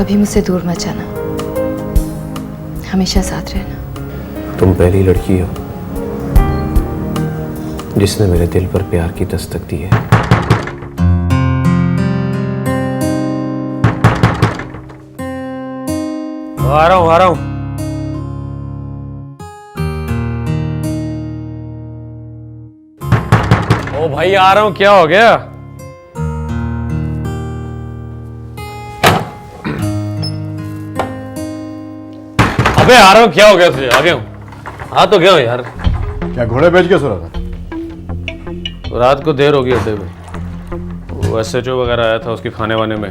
कभी मुझसे दूर मत जाना, हमेशा साथ रहना। तुम पहली लड़की हो जिसने मेरे दिल पर प्यार की दस्तक दी है। आ रहा हूँ। ओ भाई आ रहा हूँ, क्या हो गया? अबे आ रहा हूँ, क्या हो गया तुझे? आ गया हूँ। आ तो गया हूँ यार। क्या घोड़े बेच के सो रहा था? रात को देर हो गई अड्डे पे, वो SHO वगैरह आया था, उसके खाने वाने में।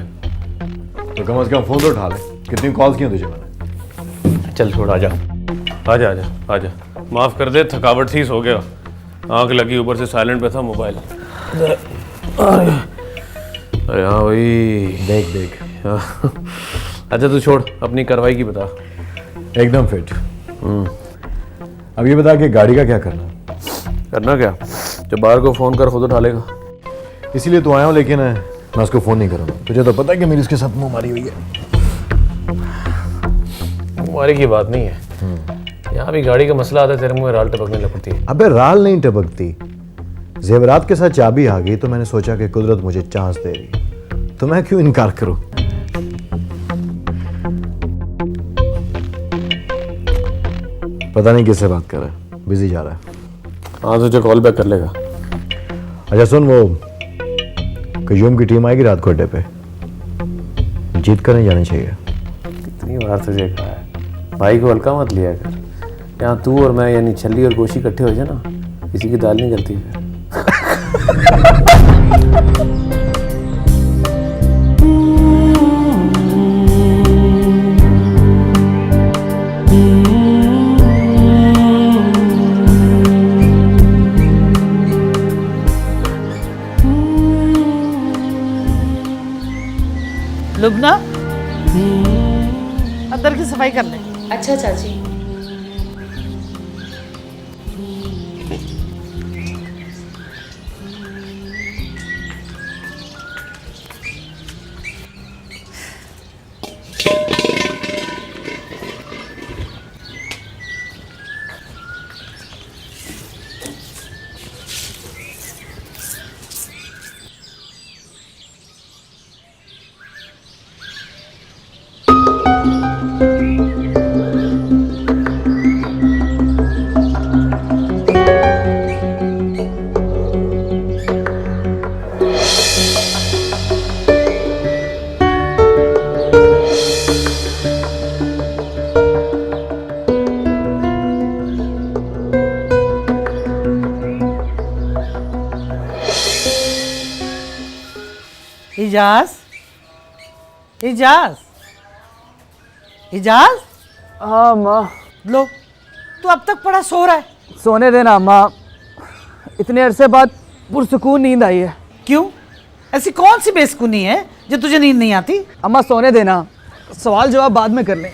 तो कम से कम फोन तो उठा ले। कितनी कॉल्स की तुझे मैंने? चल छोड़, आजा आजा आजा आजा। माफ कर दे, थकावट थी, सो गया, आंख लगी, ऊपर से साइलेंट पे था मोबाइल। अरे हाँ भाई, देख देख। अच्छा तू छोड़, अपनी कार्रवाई की बता। एकदम फिट। अब ये बता कि गाड़ी का क्या करना? करना क्या? जब बाहर को फोन कर, खुद उठा लेगा। इसीलिए तो आया हूँ, लेकिन मैं उसको फोन नहीं करूँगा। तुझे तो पता है कि मेरी उसके साथ मुँह मारी हुई है। मुँहमारी की बात नहीं है, यहाँ भी गाड़ी का मसला आता है, तेरे मुँह में राल टपकने लगती है। अबे राल नहीं टपकती, जेवरात के साथ चाबी आ गई तो मैंने सोचा कि कुदरत मुझे चांस दे रही, तो मैं क्यों इनकार करूं। पता नहीं किससे बात कर रहा है, बिजी जा रहा है। हाँ तुझे कॉल बैक कर लेगा। अच्छा सुन, वो कयूम की टीम आएगी रात को अड्डे पे, जीत कर नहीं जानी चाहिए। कितनी बार तुझे कहा है, भाई को हल्का मत लिया कर। यहाँ तू और मैं यानी छल्ली और कोशी इकट्ठे हो जाए ना, किसी की दाल नहीं गलती फिर। लुबना, अंदर की सफाई कर ले। अच्छा चाची। इजाज, इजाज, इजाज। हाँ माँ। लो, तू अब तक पड़ा सो रहा है। सोने देना माँ, इतने अरसे बाद पुरसुकून नींद आई है। क्यों? ऐसी कौन सी बेसुकूनी है जो तुझे नींद नहीं आती? अम्मा सोने देना, सवाल जवाब बाद में कर लें।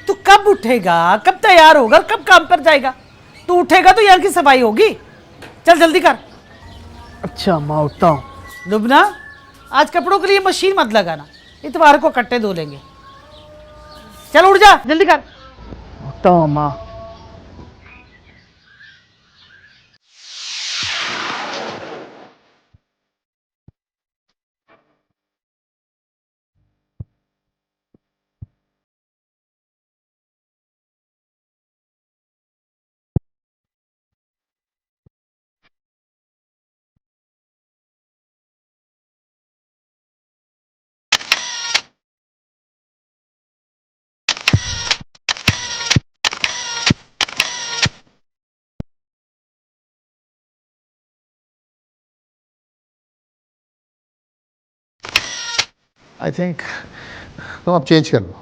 तू कब उठेगा, कब तैयार होगा, कब काम पर जाएगा? तू उठेगा तो यहाँ की सफाई होगी। चल जल्दी कर। अच्छा माँ, उठता हूँ। लुबना, आज कपड़ों के लिए मशीन मत लगाना, इतवार को कट्टे धो लेंगे। चल उठ जा, जल्दी कर। उठता हूँ माँ। आई थिंक तुम अब चेंज कर लो।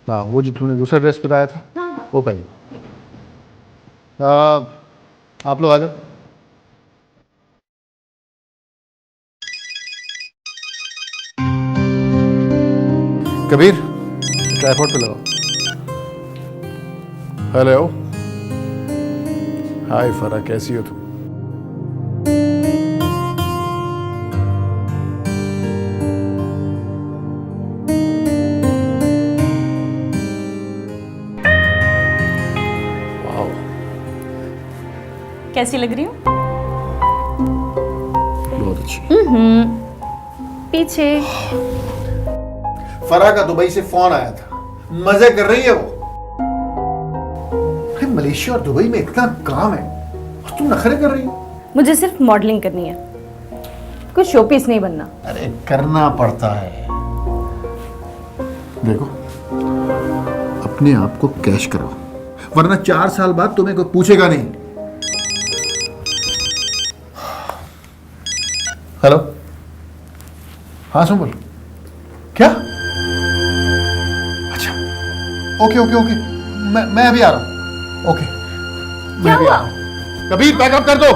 हाँ, वो जो तुमने दूसरा ड्रेस बताया था वो पहन लो। आप लोग आ जाओ। कबीर, ट्राइपॉड पे लगाओ। हेलो, हाय फरा, कैसी हो तुम? कैसी लग रही हूँ? बहुत अच्छी। पीछे। फराह का दुबई से फोन आया था, मजे कर रही है वो। अरे मलेशिया और दुबई में इतना काम है और तुम नखरे कर रही हो। मुझे सिर्फ मॉडलिंग करनी है, कुछ शोपीस नहीं बनना। अरे करना पड़ता है। देखो, अपने आप को कैश कराओ, वरना 4 साल बाद तुम्हें कोई पूछेगा नहीं। हेलो, हाँ सुन बोल। क्या? अच्छा, ओके ओके ओके, मैं अभी आ रहा हूँ। ओके, मैं अभी आ रहा हूँ। कबीर पैकअप कर दो।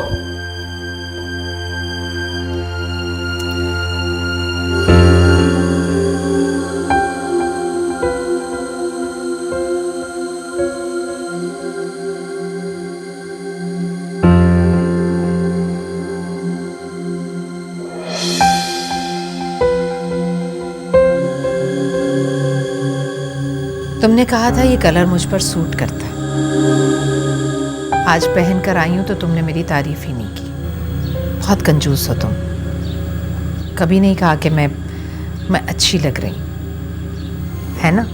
तुमने कहा था ये कलर मुझ पर सूट करता है। आज पहन कर आई हूं तो तुमने मेरी तारीफ ही नहीं की। बहुत कंजूस हो तुम। कभी नहीं कहा कि मैं अच्छी लग रही, है ना?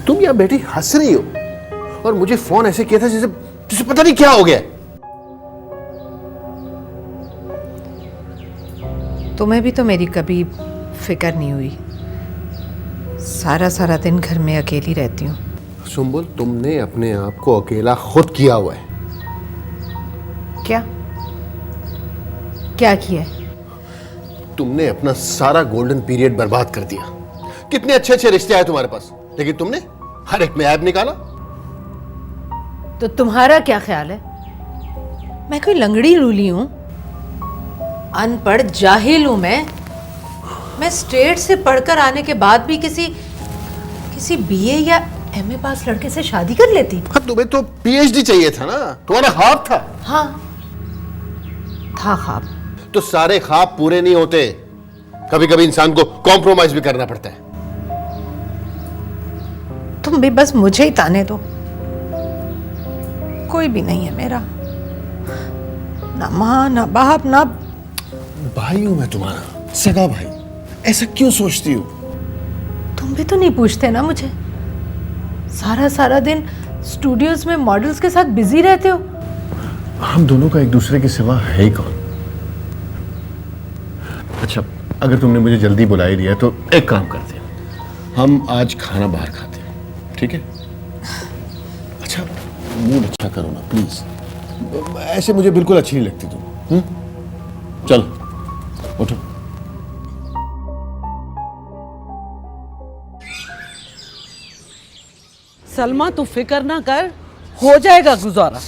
तुम यहाँ बैठी हंस रही हो और मुझे फोन ऐसे किया था जैसे पता नहीं क्या हो गया। तुम्हें भी तो मेरी कभी फिक्र नहीं हुई। सारा सारा दिन घर में अकेली रहती हूँ। सुंबुल, तुमने अपने आप को अकेला खुद किया हुआ है। क्या क्या किया है? तुमने अपना सारा गोल्डन पीरियड बर्बाद कर दिया। कितने अच्छे अच्छे रिश्ते आए तुम्हारे पास, लेकिन तुमने हर एक में ऐब निकाला। तो तुम्हारा क्या ख्याल है? मैं कोई लंगड़ी लूली हूं? अनपढ़ जाहिल हूं मैं स्टेट से पढ़कर आने के बाद भी किसी बीए या एमए पास लड़के से शादी कर लेती। हाँ, तुम्हें तो पीएचडी चाहिए था ना, तुम्हारा ख्वाब था। हाँ था ख्वाब। तो सारे ख्वाब पूरे नहीं होते, कभी कभी इंसान को कॉम्प्रोमाइज भी करना पड़ता है। तुम भी बस मुझे ही ताने दो। कोई भी नहीं है मेरा, ना माँ ना बाप ना। भाई हूं मैं तुम्हारा, सगा भाई। ऐसा क्यों सोचती हो? तुम भी तो नहीं पूछते ना मुझे। सारा सारा दिन स्टूडियोज में मॉडल्स के साथ बिजी रहते हो। हम दोनों का एक दूसरे के सिवा है ही कौन? अच्छा, अगर तुमने मुझे जल्दी बुला ही दिया तो एक काम करते हैं, हम आज खाना बाहर खाते हैं, ठीक है? अच्छा, मूड अच्छा करो ना प्लीज। ऐसे मुझे बिल्कुल अच्छी नहीं लगती तुम। चलो उठो। सलमा, तू फिक्र ना कर, हो जाएगा गुजारा।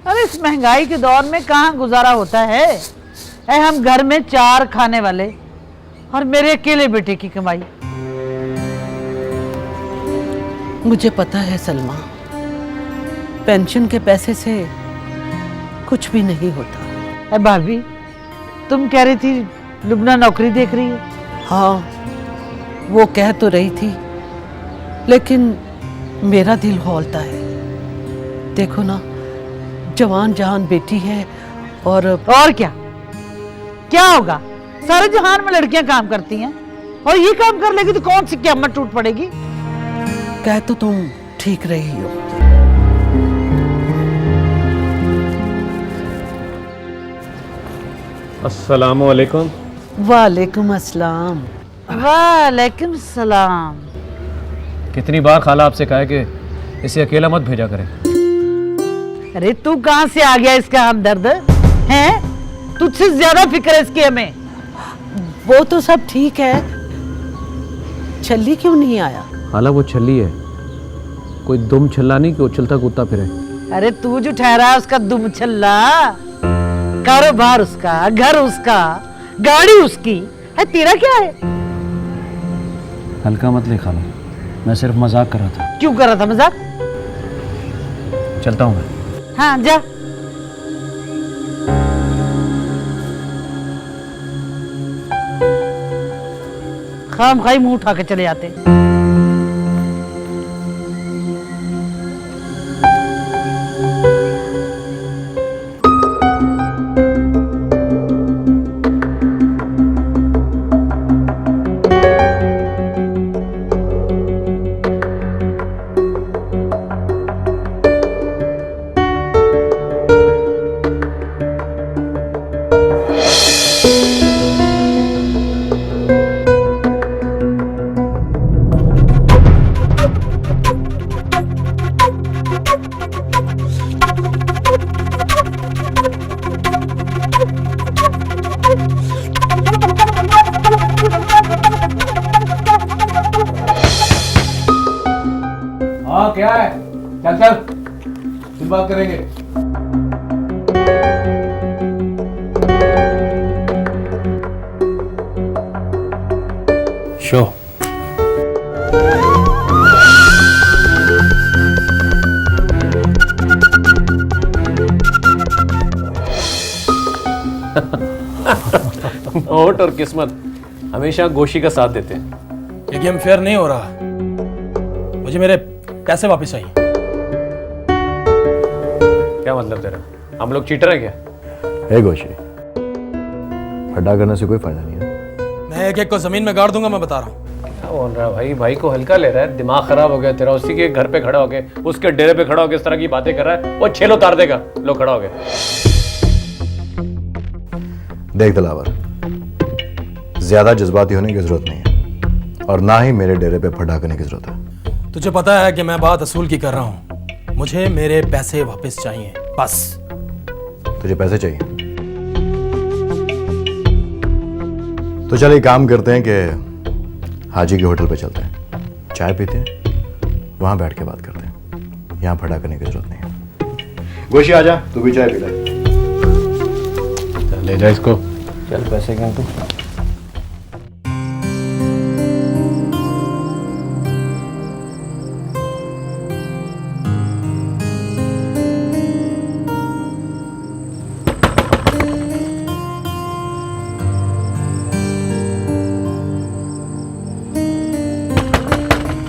अरे इस महंगाई के दौर में कहाँ गुजारा होता है? हम घर में 4 खाने वाले और मेरे अकेले बेटे की कमाई। मुझे पता है सलमा, पेंशन के पैसे से कुछ भी नहीं होता। भाभी, तुम कह रही थी लुबना नौकरी देख रही है? हाँ, वो कह तो रही थी, लेकिन मेरा दिल हौलता है। देखो ना, जवान जहान बेटी है। और क्या होगा? सारे जहान में लड़कियां काम करती हैं, और ये काम कर लेगी तो कौन सी क़यामत टूट पड़ेगी? कह तो तुम ठीक रही हो। अस्सलामु अलैकुम। वालेकुम अस्सलाम। वालेकुम सलाम। कितनी बार खाला आपसे कहा है कि इसे अकेला मत भेजा करें। अरे तू कहां से आ गया इसका हमदर्द है? तुझसे ज्यादा फिक्र है इसकी हमें। वो तो सब ठीक है, छल्ली क्यों नहीं आया? हाला वो छल्ली है, कोई दुम छल्ला नहीं कि उछलता कूदता फिरे। अरे तू जो ठहरा है उसका दुम छल्ला, कारोबार उसका, घर उसका, गाड़ी उसकी है, तेरा क्या है? हल्का मत ले खाला, मैं सिर्फ मजाक कर रहा था। क्यों कर रहा था मजाक? चलता हूँ मैं। हाँ जा। खाम खाई मुंह उठा के चले जाते। हाँ क्या है, चल चल, फिर बात करेंगे। शो नोट और किस्मत हमेशा गोशी का साथ देते हैं। ये गेम फेयर नहीं हो रहा, मुझे मेरे पैसे वापस चाहिए। क्या मतलब तेरा, हम लोग चीटर हैं क्या? हे गोशी, फड्डा करने से कोई फायदा नहीं है। मैं एक एक को जमीन में गाड़ दूंगा, मैं बता रहा हूँ। क्या बोल रहा है भाई, भाई को हल्का ले रहा है, दिमाग खराब हो गया तेरा। उसी के घर पे खड़ा होके, उसके डेरे पे खड़ा होके इस तरह की बातें कर रहा है, वो छेल उतार देगा। लो खड़ा हो गया। देख दिलावर, ज्यादा जज्बाती होने की जरूरत नहीं है, और ना ही मेरे डेरे पे फड्डा करने की जरूरत है। तुझे पता है कि मैं बात असूल की कर रहा हूँ, मुझे मेरे पैसे वापस चाहिए बस। तुझे पैसे चाहिए तो चल एक काम करते हैं कि हाजी के होटल पे चलते हैं, चाय पीते हैं, वहां बैठ के बात करते हैं। यहां फटा करने की जरूरत नहीं है। गोशी आजा, तू भी चाय पी ले। ले जा इसको। चल पैसे क्यों तू?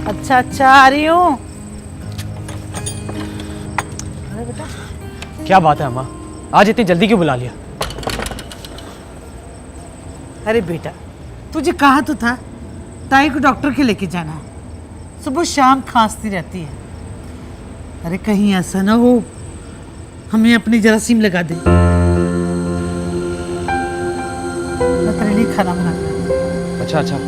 अच्छा अच्छा आ रही हूँ। क्या बात है अम्मा, आज इतनी जल्दी क्यों बुला लिया? अरे बेटा, तुझे कहा तो था ताई को डॉक्टर के लेके जाना, सुबह शाम खांसती रहती है। अरे कहीं ऐसा ना हो हमें अपनी जरासीम लगा दे। मैं तेरे लिए खाना बना के। अच्छा अच्छा।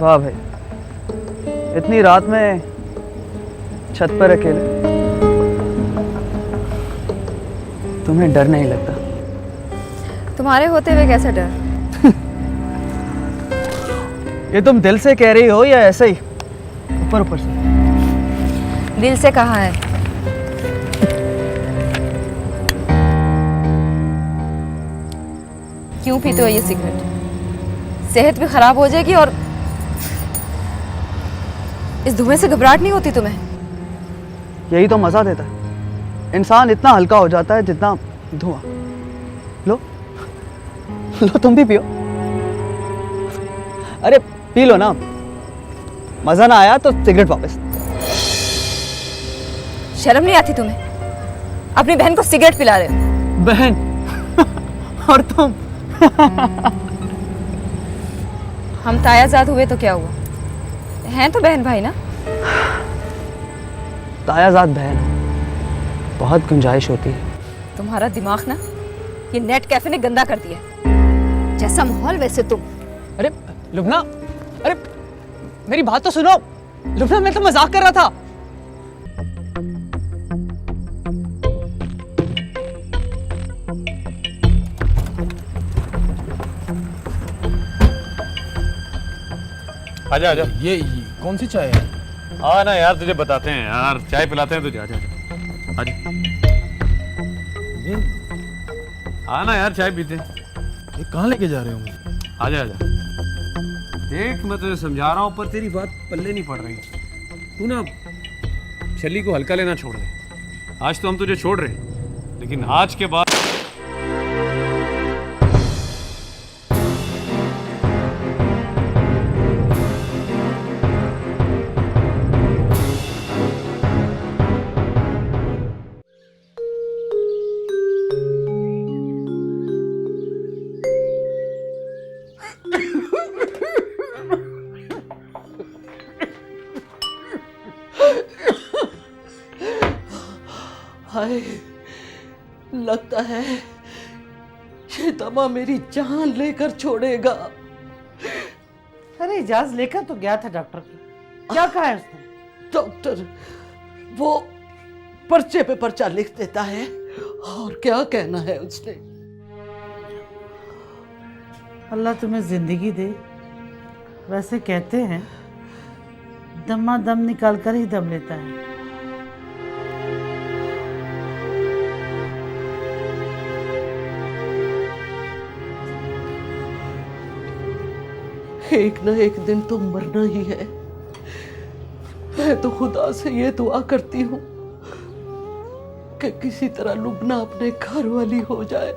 वाह भाई, इतनी रात में छत पर अकेले, तुम्हें डर नहीं लगता? तुम्हारे होते हुए कैसा डर? ये तुम दिल से कह रही हो या ऐसे ही ऊपर ऊपर से? दिल से कहा है। क्यों पीते हो ये सिगरेट? सेहत भी खराब हो जाएगी, और इस धुएं से घबराहट नहीं होती तुम्हें? यही तो मजा देता है, इंसान इतना हल्का हो जाता है जितना धुआं। लो लो तुम भी पियो। अरे पी लो ना, मजा ना आया तो सिगरेट वापस। शर्म नहीं आती तुम्हें? अपनी बहन को सिगरेट पिला रहे हो? बहन और तुम हम तायाजाद हुए तो क्या हुआ, हैं तो बहन भाई ना। तायाजाद बहन बहुत गुंजाइश होती है। तुम्हारा दिमाग ना ये नेट कैफे ने गंदा कर दिया। जैसा माहौल वैसे तुम। अरे लुबना, अरे मेरी बात तो सुनो। लुबना मैं तो मजाक कर रहा था। आजा आजा। ये कौन सी चाय है? आ ना यार, तुझे बताते हैं यार, चाय पिलाते हैं तुझे। आजा आजा ये आना यार, चाय पीते हैं। ये कहाँ लेके जा रहे हो मुझे? आजा आजा। देख मैं तुझे समझा रहा हूँ पर तेरी बात पल्ले नहीं पड़ रही। तू ना छली को हल्का लेना छोड़ दे। आज तो हम तुझे छोड़ रहे हैं, लेकिन आज के बाद हाय, लगता है ये दवा मेरी जान लेकर छोड़ेगा। अरे इजाज़त लेकर तो गया था डॉक्टर की, क्या कहा है उसने? डॉक्टर वो पर्चे पे पर्चा लिख देता है, और क्या कहना है उसने। अल्लाह तुम्हें जिंदगी दे। वैसे कहते हैं दमा दम निकाल कर ही दम लेता है। एक न एक दिन तो मरना ही है। मैं तो खुदा से ये दुआ करती हूँ कि किसी तरह लुबना अपने घर वाली हो जाए।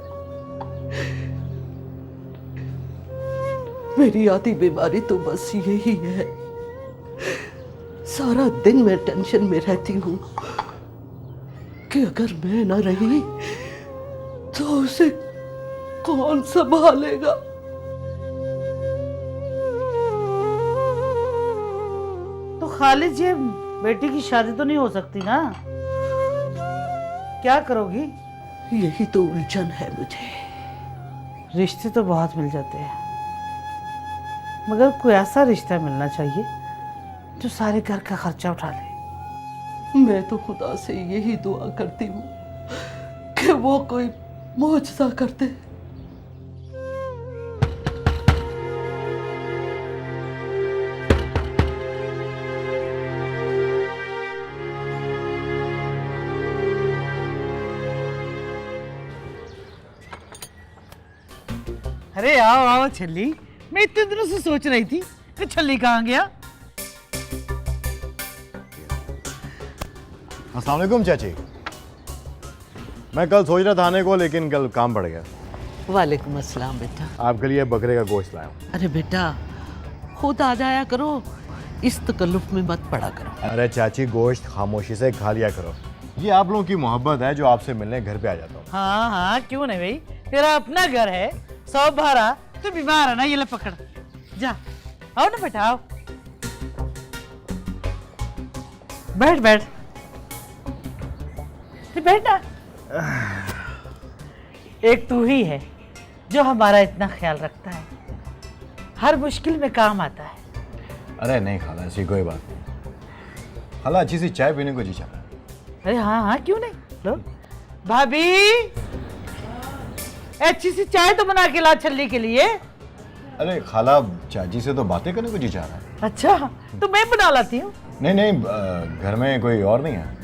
मेरी आधी बीमारी तो बस यही है। सारा दिन मैं टेंशन में रहती हूँ कि अगर मैं न रही तो उसे कौन संभालेगा। तो खालिद ये बेटी की शादी तो नहीं हो सकती ना? क्या करोगी? यही तो उलझन है मुझे। रिश्ते तो बहुत मिल जाते हैं, मगर कोई ऐसा रिश्ता मिलना चाहिए जो सारे घर का खर्चा उठा ले। मैं तो खुदा से यही दुआ करती हूँ कि वो कोई मौजज़ा कर दे। अरे आओ आओ छल्ली, मैं इतने दिनों से सोच रही थी कि छल्ली कहाँ गया। अस्सलाम वालेकुम चाची। मैं कल सोच रहा था आने को, लेकिन कल काम पड़ गया। वालेकुम अस्सलाम बेटा। आपके लिए बकरे का गोश्त लाया हूँ। अरे बेटा खुद आ जाया करो, इस तकल्लुफ में मत पड़ा करो। अरे चाची गोश्त खामोशी से खा लिया करो। ये आप लोगों की मोहब्बत है जो आपसे मिलने घर पे आ जाता हूँ। हाँ हाँ क्यों नहीं भाई, तेरा अपना घर है, सौ भारा। तू बीमार है ना, ये ले पकड़, जा आओ ना बेटा आओ, बैठ बैठ बैठ ना। एक तू ही है जो हमारा इतना ख्याल रखता है, हर मुश्किल में काम आता है। अरे नहीं खाला, ऐसी कोई बात नहीं। खाला अच्छी सी चाय पीने को जी चाह रहा है। अरे हाँ हाँ क्यों नहीं, लो भाभी अच्छी सी चाय तो बना के ला छल्ली के लिए। अरे खाला चाची से तो बातें करने को जी चाह रहा है। अच्छा तो मैं बना लाती हूँ। नहीं नहीं, घर में कोई और नहीं है।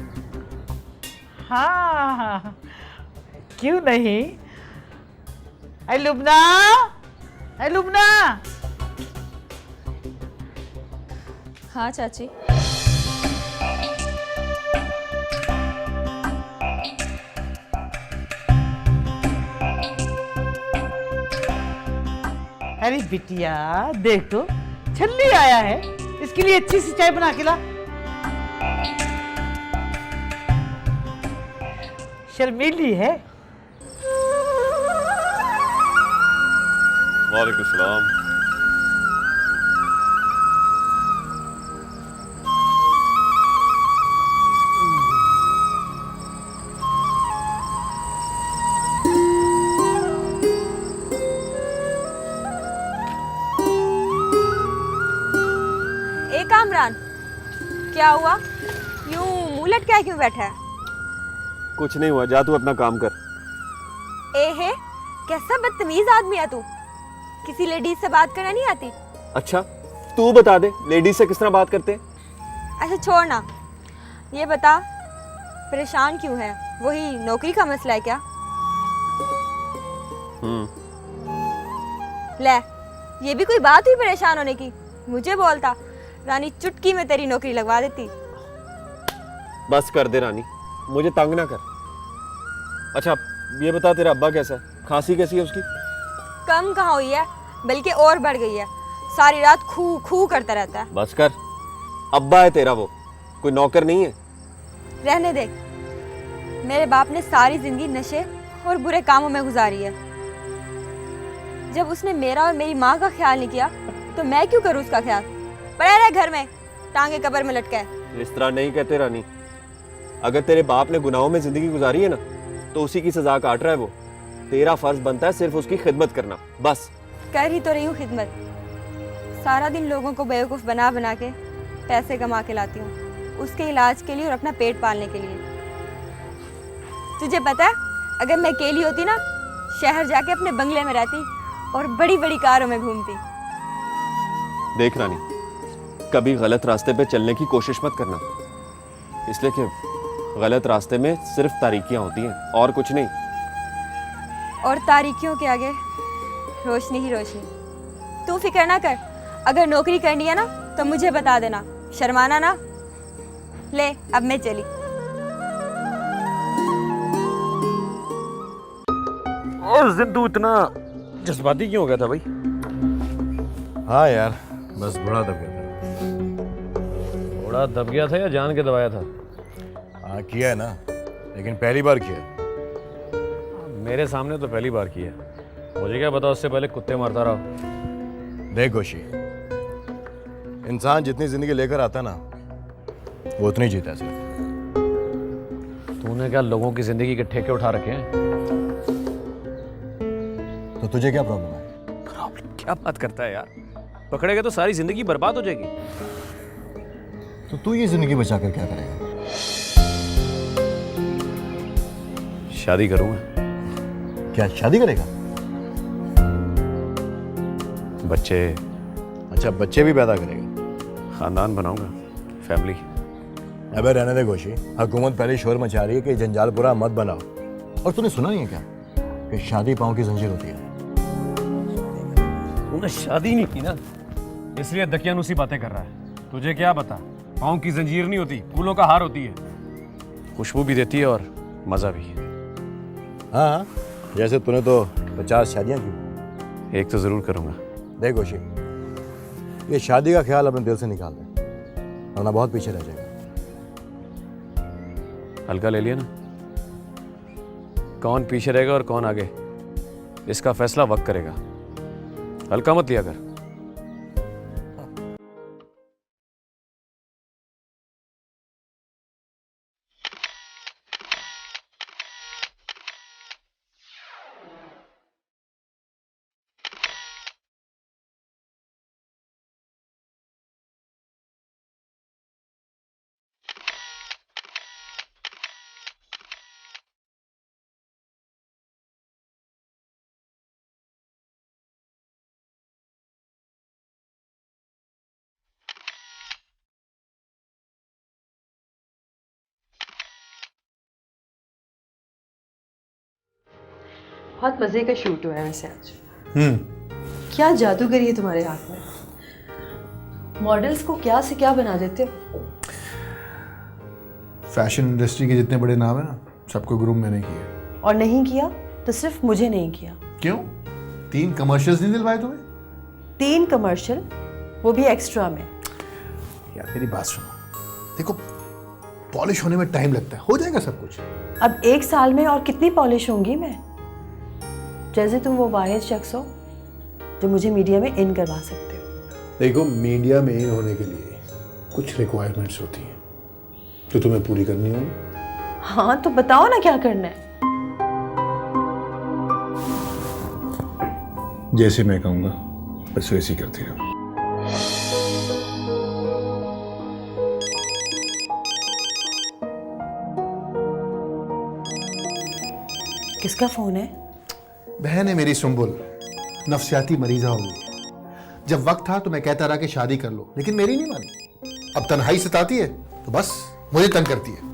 हाँ हाँ क्यों नहीं। ऐ लुबना, ऐ लुबना। हाँ चाची। अरे बिटिया देख तो छल्ली आया है, इसके लिए अच्छी सी चाय बना के ला। शर्मीली है। वालेकुम सलाम। ए कामरान, क्या हुआ? यूं मुंह लटकाए क्यों बैठा है? कुछ नहीं हुआ, जा तू अपना काम कर। ए है, कैसा बदतमीज आदमी है तू। किसी लेडीज से बात करना नहीं आती? अच्छा तू बता दे लेडीज से किस तरह बात करते हैं? अच्छा छोड़ ना, ये बता परेशान क्यों है? वही नौकरी का मसला है क्या? ले, ये भी कोई बात हुई परेशान होने की? मुझे बोलता, रानी चुटकी में तेरी नौकरी लगवा देती। बस कर दे रानी, मुझे तंग ना कर। अच्छा ये बता तेरा अब्बा कैसा है? खांसी कैसी है उसकी? कम कहाँ हुई है, बल्कि और बढ़ गई है। सारी रात खू खू करता रहता है। बस कर, अब्बा है तेरा, वो कोई नौकर नहीं है। रहने दे, मेरे बाप ने सारी जिंदगी नशे और बुरे कामों में गुजारी है। जब उसने मेरा और मेरी माँ का ख्याल नहीं किया तो मैं क्यों करूँ उसका ख्याल? पड़ा रहे घर में, टांगे कब्र में लटके। इस तरह नहीं कहते रानी, अगर तेरे बाप ने गुनाहों में जिंदगी गुजारी है ना तो उसी की सजा काट रहा है वो। तेरा फर्ज बनता है सिर्फ उसकी खिदमत करना, बस। कर ही तो रही हूँ खिदमत। सारा दिन लोगों को बेवकूफ़ बना बना के पैसे कमा के लाती हूँ, उसके इलाज के लिए और अपना पेट पालने के लिए। तुझे पता है, अगर मैं अकेली होती ना, शहर जाके अपने बंगले में रहती और बड़ी बड़ी कारों में घूमती। देख रानी, कभी गलत रास्ते पे चलने की कोशिश मत करना, इसलिए कि गलत रास्ते में सिर्फ तारीकियां होती हैं और कुछ नहीं। और तारीकियों के आगे रोशनी ही रोशनी। तू फिक्र ना कर, अगर नौकरी करनी है ना तो मुझे बता देना, शर्माना ना। ले अब मैं चली। और जिंदू इतना जज्बाती क्यों हो गया था भाई? हाँ यार, बस बड़ा दब गया था। थोड़ा दब गया था या जान के दबाया था? हाँ किया है ना, लेकिन पहली बार किया। मेरे सामने तो पहली बार किया, मुझे क्या पता उससे पहले कुत्ते मारता रहा। देख गोशी, इंसान जितनी जिंदगी लेकर आता ना वो उतनी जीता है सिर्फ। तूने क्या लोगों की जिंदगी के ठेके उठा रखे हैं? तो तुझे क्या प्रॉब्लम है? प्रॉब्लम क्या बात करता है यार? पकड़ेगा तो सारी जिंदगी बर्बाद हो जाएगी। तो तू ये जिंदगी बचा कर क्या करेगा? शादी करूंगा। क्या शादी करेगा? बच्चे? अच्छा बच्चे भी पैदा करेगा? खानदान बनाऊंगा, फैमिली। अबे रहने दे गोशी, हुकूमत पहले शोर मचा रही है कि जंजाल पूरा मत बनाओ। और तूने सुना नहीं है क्या कि शादी पांव की जंजीर होती है? तूने शादी नहीं की ना, इसलिए दकियानुसी बातें कर रहा है। तुझे क्या पता, पाँव की जंजीर नहीं होती, फूलों का हार होती है। खुशबू भी देती है और मजा भी। हाँ, जैसे तूने तो 50 शादियां की। एक तो जरूर करूंगा। देख गोशी, ये शादी का ख्याल अपने दिल से निकाल दे, वरना बहुत पीछे रह जाएगा। हल्का ले लिया ना, कौन पीछे रहेगा और कौन आगे, इसका फैसला वक्त करेगा। हल्का मत लिया कर। बहुत मज़े का शूट हुआ है वैसे आज। क्या जादूगरी है तुम्हारे हाथ में। मॉडल्स को क्या से क्या बना देते हो। फैशन इंडस्ट्री के जितने बड़े नाम है ना, सबको ग्रूम मैंने किया। और नहीं किया तो सिर्फ मुझे नहीं किया। क्यों? 3 कमर्शियल्स नहीं दिलवाए तुम्हें? 3 कमर्शियल, वो भी एक्स्ट्रा में। यार मेरी बात सुनो, देखो पॉलिश होने में टाइम लगता है, हो जाएगा सब कुछ। अब 1 साल में और कितनी पॉलिश होंगी मैं। जैसे तुम वो वाहिद शख्स हो जो मुझे मीडिया में इन करवा सकते हो। देखो, मीडिया में इन होने के लिए कुछ रिक्वायरमेंट्स होती हैं जो तुम्हें पूरी करनी होगी। हाँ तो बताओ ना क्या करना है। जैसे मैं कहूँगा बस वैसे ही करती रहो। किसका फोन है? बहन है मेरी सुंबुल, नफसियाती मरीजा हो गई। जब वक्त था तो मैं कहता रहा कि शादी कर लो, लेकिन मेरी नहीं मानी। अब तन्हाई सताती है तो बस मुझे तंग करती है।